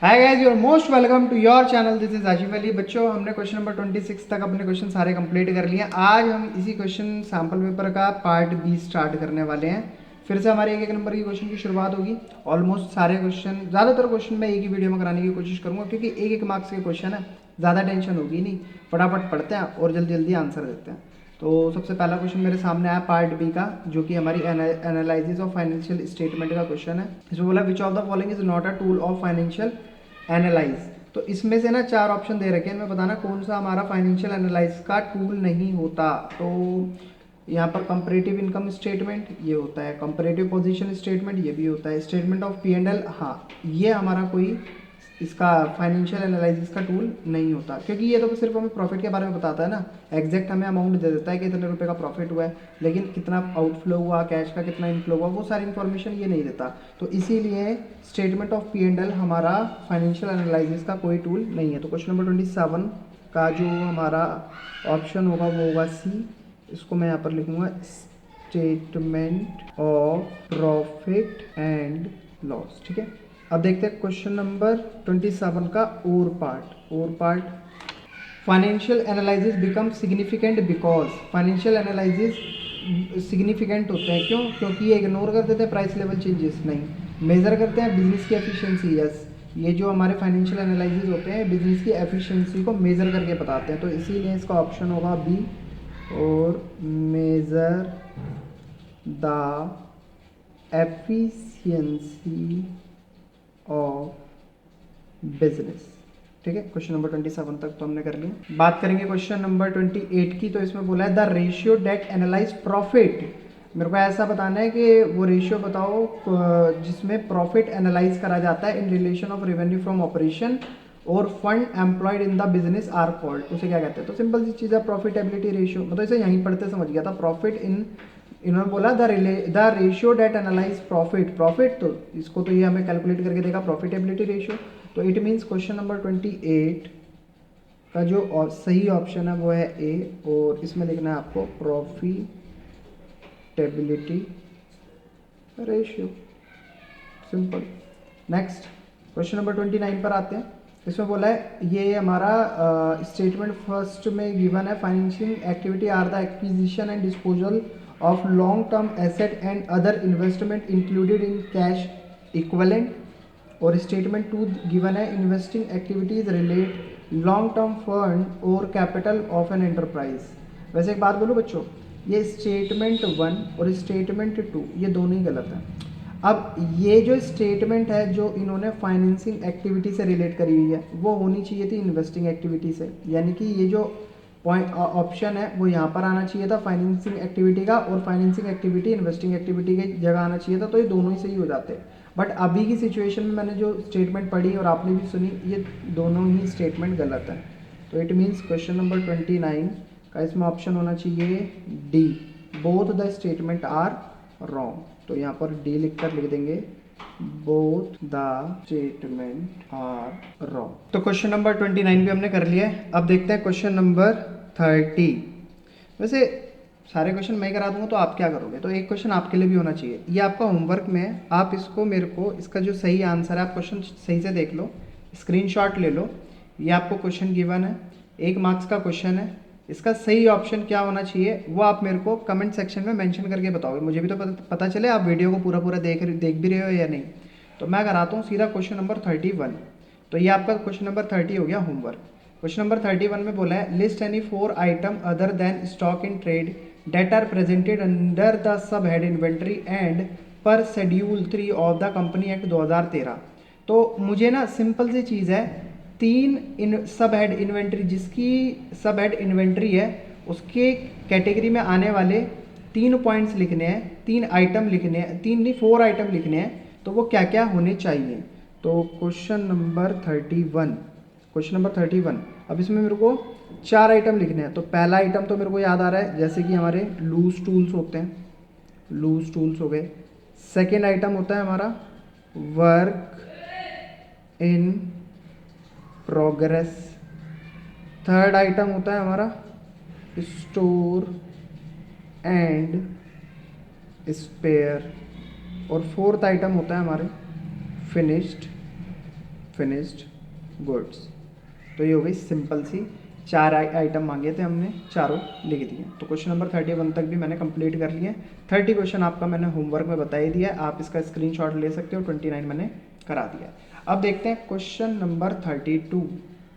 Hi guys, you are most welcome to your channel. This is Asif Ali. बच्चों, हमने question number 26 तक अपने question सारे कंप्लीट कर लिए हैं। आज हम इसी क्वेश्चन सैम्पल पेपर का पार्ट बी स्टार्ट करने वाले हैं। फिर से हमारे एक एक नंबर की क्वेश्चन की शुरुआत होगी। ऑलमोस्ट सारे क्वेश्चन, ज़्यादातर क्वेश्चन मैं एक ही वीडियो में कराने की कोशिश करूँगा, क्योंकि एक एक मार्क्स के क्वेश्चन है, ज़्यादा टेंशन होगी नहीं। फटाफट पढ़ते हैं और जल्दी जल्दी आंसर देते हैं। तो सबसे पहला क्वेश्चन मेरे सामने आया पार्ट बी का, जो कि हमारी एनालिसिस ऑफ फाइनेंशियल स्टेटमेंट का क्वेश्चन है। इसमें बोला which of the following is not a tool of financial analyse. तो इसमें से ना 4 ऑप्शन दे रखे हैं, इनमें बताना कौन सा हमारा फाइनेंशियल एनालाइज का टूल नहीं होता। तो यहाँ पर कंपैरेटिव इनकम स्टेटमेंट ये होता है, कंपैरेटिव पोजीशन स्टेटमेंट ये भी होता है, statement of P and L, हाँ ये हमारा कोई इसका फाइनेंशियल एनालिसिस का टूल नहीं होता, क्योंकि ये तो सिर्फ हमें प्रॉफिट के बारे में बताता है ना। एग्जैक्ट हमें अमाउंट दे देता है कि इतने रुपए का प्रॉफिट हुआ है, लेकिन कितना आउटफ्लो हुआ, कैश का कितना इनफ्लो हुआ, वो सारी इन्फॉर्मेशन ये नहीं देता। तो इसीलिए statement of P and L हमारा फाइनेंशियल एनालिसिस का कोई टूल नहीं है। तो क्वेश्चन नंबर 27 का जो हमारा ऑप्शन होगा वो होगा सी। इसको मैं यहाँ पर लिखूँगा statement of profit and loss. ठीक है, अब देखते हैं क्वेश्चन नंबर 27 का और part financial analysis become significant because. Financial analysis significant होते हैं क्यों? क्योंकि ये इग्नोर कर देते हैं प्राइस लेवल चेंजेस, नहीं मेजर करते हैं बिजनेस की एफिशिएंसी। यस, ये जो हमारे फाइनेंशियल एनालिसिस होते हैं बिजनेस की एफिशिएंसी को मेजर करके बताते हैं। तो इसीलिए इसका ऑप्शन होगा बी, और measure the efficiency of business. ठीक है, क्वेश्चन नंबर 27 तक तो हमने कर लिया। बात करेंगे क्वेश्चन नंबर 28 की। तो इसमें बोला है the ratio debt analyse profit. मेरे को ऐसा बताना है कि वो रेशियो बताओ जिसमें प्रॉफिट एनालाइज करा जाता है in relation of revenue from operation और fund employed in the business are called. उसे क्या कहते हैं? तो सिंपल सी चीज़ है प्रॉफिटेबिलिटी रेशियो। मतलब इसे यहीं पढ़ते समझ गया था। प्रॉफिट इन, इन्होंने बोला the ratio debt analyse profit, तो इसको तो ये हमें कैलकुलेट करके देगा प्रॉफिटेबिलिटी रेशियो। तो इट मीन्स क्वेश्चन नंबर 28 का जो सही ऑप्शन है वो है ए, और इसमें लिखना है आपको profitability ratio. Simple. Next question number 29 पर आते हैं। इसमें बोला है ये हमारा स्टेटमेंट फर्स्ट में गिवन है, financial activity are the acquisition and disposal of long term asset and other investment included in cash equivalent. और स्टेटमेंट 2 गिवन है investing activities relate long term fund और कैपिटल ऑफ एन एंटरप्राइज। वैसे एक बात बोलूँ बच्चों, ये स्टेटमेंट 1 और स्टेटमेंट 2 ये दोनों ही गलत हैं। अब ये जो स्टेटमेंट है जो इन्होंने फाइनेंसिंग एक्टिविटी से रिलेट करी हुई है वो होनी चाहिए थी इन्वेस्टिंग एक्टिविटी से, यानी कि ये जो पॉइंट ऑप्शन है वो यहाँ पर आना चाहिए था फाइनेंसिंग एक्टिविटी का, और फाइनेंसिंग एक्टिविटी इन्वेस्टिंग एक्टिविटी की जगह आना चाहिए था। तो ये दोनों ही सही हो जाते। बट अभी की सिचुएशन में मैंने जो स्टेटमेंट पढ़ी और आपने भी सुनी, ये दोनों ही स्टेटमेंट गलत है। तो इट मीन्स क्वेश्चन नंबर 29 का इसमें ऑप्शन होना चाहिए D, both the statement are wrong. तो यहाँ पर डी लिख देंगे both the statement are wrong. तो क्वेश्चन नंबर 29 भी हमने कर लिया है। अब देखते हैं क्वेश्चन नंबर 30। वैसे सारे क्वेश्चन मैं करा दूंगा तो आप क्या करोगे? तो एक क्वेश्चन आपके लिए भी होना चाहिए, ये आपका होमवर्क में है। आप इसको मेरे को इसका जो सही आंसर है, आप क्वेश्चन सही से देख लो, स्क्रीनशॉट ले लो। ये आपको क्वेश्चन गिवन है, 1 मार्क्स का क्वेश्चन है। इसका सही ऑप्शन क्या होना चाहिए वो आप मेरे को कमेंट सेक्शन में मेंशन करके बताओगे, मुझे भी तो पता चले आप वीडियो को पूरा देख भी रहे हो या नहीं। तो मैं कराता हूँ सीधा क्वेश्चन नंबर 31। तो ये आपका क्वेश्चन नंबर 30 हो गया होमवर्क। क्वेश्चन नंबर 31 में बोला है list any 4 item other than stock in trade date are presented under the sub head inventory and per schedule 3 of the company act 2013। तो मुझे ना सिंपल सी चीज़ है, 3 सब हेड इन्वेंट्री, जिसकी सब हेड इन्वेंट्री है उसके कैटेगरी में आने वाले 3 पॉइंट्स लिखने हैं, 3 आइटम लिखने हैं, 3 नहीं 4 आइटम लिखने हैं। तो वो क्या क्या होने चाहिए? तो क्वेश्चन नंबर 31, अब इसमें मेरे को 4 आइटम लिखने हैं। तो पहला आइटम तो मेरे को याद आ रहा है, जैसे कि हमारे लूज टूल्स होते हैं, लूज टूल्स हो गए। सेकेंड आइटम होता है हमारा work in progress. Third item होता है हमारा स्टोर एंड स्पेयर। और फोर्थ आइटम होता है हमारे फिनिश्ड गुड्स। तो ये हो गई सिंपल सी, 4 आइटम मांगे थे हमने, चारों लिख दिए। तो क्वेश्चन नंबर 31 तक भी मैंने कंप्लीट कर लिया। 30 क्वेश्चन आपका मैंने होमवर्क में बता ही दिया, आप इसका स्क्रीनशॉट ले सकते हो। 29 मैंने करा दिया। अब देखते हैं question number 32।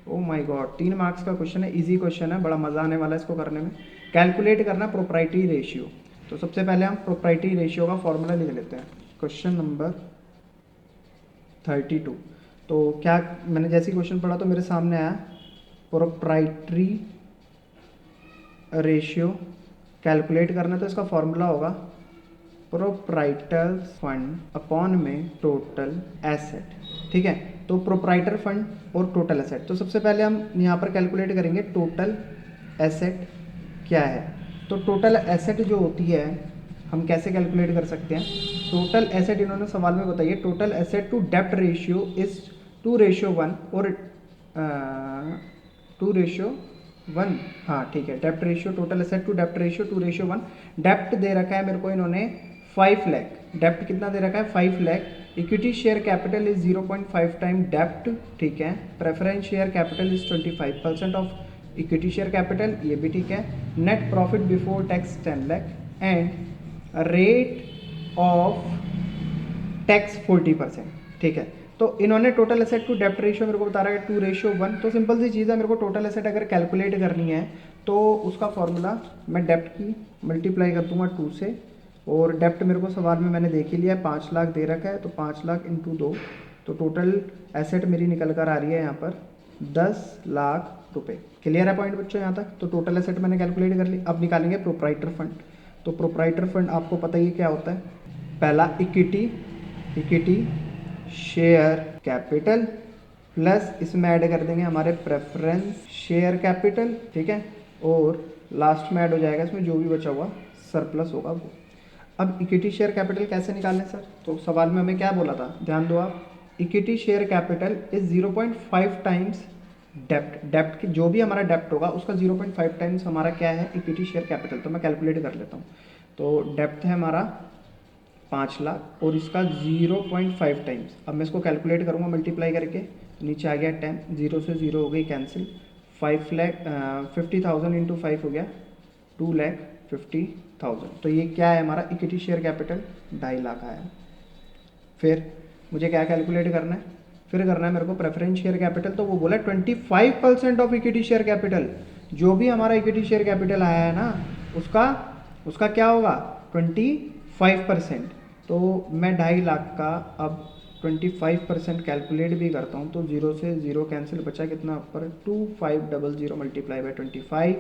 Oh my God, 3 marks का क्वेश्चन है, इजी क्वेश्चन है, बड़ा मज़ा आने वाला है इसको करने में। कैलकुलेट करना प्रोप्राइटरी रेशियो। तो सबसे पहले हम प्रोप्राइटरी रेशियो का फॉर्मूला लिख लेते हैं। Question number 32। तो क्या, मैंने जैसे ही क्वेश्चन पढ़ा तो मेरे सामने आया प्रोप्राइटरी रेशियो कैलकुलेट करना, तो इसका फॉर्मूला होगा प्रोप्राइटर फंड अपॉन में टोटल एसेट। ठीक है, तो प्रोप्राइटर फंड और टोटल एसेट। तो सबसे पहले हम यहाँ पर कैलकुलेट करेंगे टोटल एसेट क्या है। तो टोटल एसेट जो होती है हम कैसे कैलकुलेट कर सकते हैं। टोटल एसेट इन्होंने सवाल में बताइए, टोटल एसेट टू डेप्ट रेशियो इज 2:1 और 2:1। हाँ ठीक है, डेप्ट रेशियो, टोटल एसेट टू डेप्ट रेशियो 2:1। डेप्ट दे रखा है मेरे को इन्होंने 5 लाख। डेप्ट कितना दे रखा है, 5 lakh. Equity share capital is 0.5 time डेप्ट। ठीक है, preference share capital is 25% of equity share capital, ये भी ठीक है। Net profit before tax 10 lakh and rate of tax 40%। ठीक है, तो इन्होंने टोटल एसेट टू डेप्ट रेशियो मेरे को बता रहा है 2:1। तो सिंपल सी चीज़ है, मेरे को टोटल एसेट अगर कैलकुलेट करनी है तो उसका फॉर्मूला मैं डेप्ट की मल्टीप्लाई कर दूंगा 2 से। और डेप्ट मेरे को सवाल में मैंने देख ही लिया है, 5 लाख दे रखा है, तो 5 लाख इंटू 2, तो टोटल एसेट मेरी निकल कर आ रही है यहाँ पर 10 लाख रुपए। क्लियर है पॉइंट बच्चों यहाँ तक। तो टोटल एसेट मैंने कैलकुलेट कर ली। अब निकालेंगे प्रोप्राइटर फंड। तो प्रोप्राइटर फंड आपको पता ही क्या होता है, पहला इक्विटी शेयर कैपिटल प्लस इसमें ऐड कर देंगे हमारे प्रेफरेंस शेयर कैपिटल। ठीक है, और लास्ट में ऐड हो जाएगा इसमें जो भी बचा हुआ सरप्लस होगा वो। अब इक्विटी शेयर कैपिटल कैसे निकालें सर, तो सवाल में हमें क्या बोला था, ध्यान दो आप। Equity share capital is 0.5 times डेप्ट। डेप्ट की जो भी हमारा डेप्ट होगा उसका 0.5 टाइम्स हमारा क्या है, इक्विटी शेयर कैपिटल। तो मैं कैलकुलेट कर लेता हूँ। तो डेप्ट है हमारा 5 लाख और इसका 0.5 टाइम्स। अब मैं इसको कैलकुलेट करूँगा मल्टीप्लाई करके, नीचे आ गया 10, 0 से 0 हो गई कैंसिल। 50,000 इंटू 5 हो गया 2,50,000। तो ये क्या है हमारा इक्विटी शेयर कैपिटल, 2.5 लाख आया। फिर मुझे क्या कैलकुलेट करना है, फिर करना है मेरे को प्रेफरेंस शेयर कैपिटल। तो वो बोला 25% ऑफ इक्विटी शेयर कैपिटल। जो भी हमारा इक्विटी शेयर कैपिटल आया है ना उसका क्या होगा 25%। तो मैं 2.5 लाख का अब 25% कैलकुलेट भी करता हूँ, तो 0 से 0 कैंसिल, बचा कितना ऊपर 2500 मल्टीप्लाई बाई 25।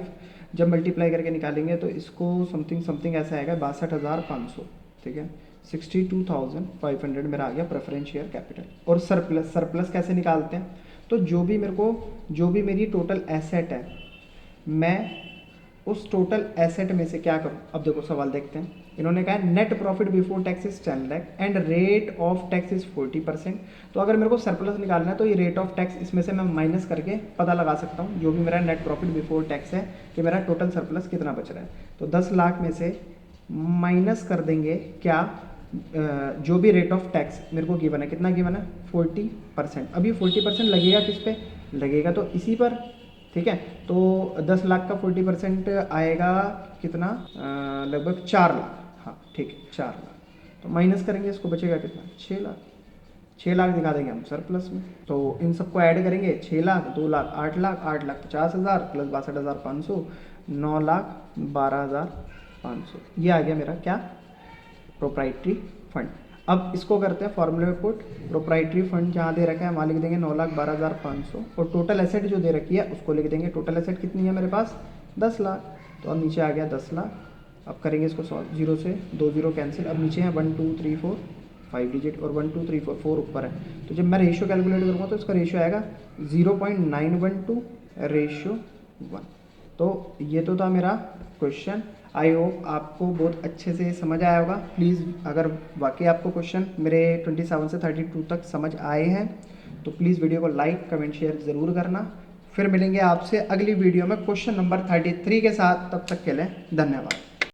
जब मल्टीप्लाई करके निकालेंगे तो इसको समथिंग ऐसा आएगा 62,500। ठीक है, 62,500 मेरा आ गया प्रेफरेंस शेयर कैपिटल। और सरप्लस कैसे निकालते हैं, तो जो भी मेरी टोटल एसेट है मैं उस टोटल एसेट में से क्या करूं। अब देखो सवाल देखते हैं, इन्होंने कहा net profit before tax is 10 lakh and rate of tax is 40%। तो अगर मेरे को सरप्लस निकालना है तो ये रेट ऑफ टैक्स इसमें से मैं माइनस करके पता लगा सकता हूँ, जो भी मेरा नेट प्रॉफिट बिफोर टैक्स है कि मेरा टोटल सरप्लस कितना बच रहा है। तो 10 लाख में से माइनस कर देंगे क्या, जो भी रेट ऑफ टैक्स मेरे को गिवन है, कितना गिवन है 40%। अब ये 40% लगेगा किस पे, लगेगा तो इसी पर। ठीक है, तो 10 लाख का 40% आएगा कितना, लगभग 4 लाख। हाँ ठीक है, 4 लाख। तो माइनस करेंगे इसको, बचेगा कितना 6 लाख। 6 लाख दिखा देंगे हम सरप्लस में। तो इन सबको ऐड करेंगे, 6 लाख 2 लाख 8 लाख 8,50,000 प्लस 62,500 9,12,500। ये आ गया मेरा क्या, प्रोप्राइटरी फंड। अब इसको करते हैं फॉर्मूले में पुट। प्रोप्राइटरी फंड जहाँ दे रखा है वहाँ लिख देंगे 9,12,500 और टोटल एसेट जो दे रखी है उसको लिख देंगे। टोटल एसेट कितनी है मेरे पास 10 लाख। तो अब नीचे आ गया 10 लाख। अब करेंगे इसको सॉल्व, 0 से 2 0 कैंसिल। अब नीचे है 1 2 3 4 5 डिजिट और 1 2 3 4 4 ऊपर है। तो जब मैं रेशियो कैलकुलेट करूँगा तो इसका रेशियो आएगा 0.912 रेशियो 1। तो ये तो था मेरा क्वेश्चन। आई होप आपको बहुत अच्छे से समझ आया होगा। प्लीज़ अगर वाकई आपको क्वेश्चन मेरे 27 से 32 तक समझ आए हैं तो प्लीज़ वीडियो को लाइक कमेंट शेयर ज़रूर करना। फिर मिलेंगे आपसे अगली वीडियो में क्वेश्चन नंबर 33 के साथ। तब तक के लिए धन्यवाद।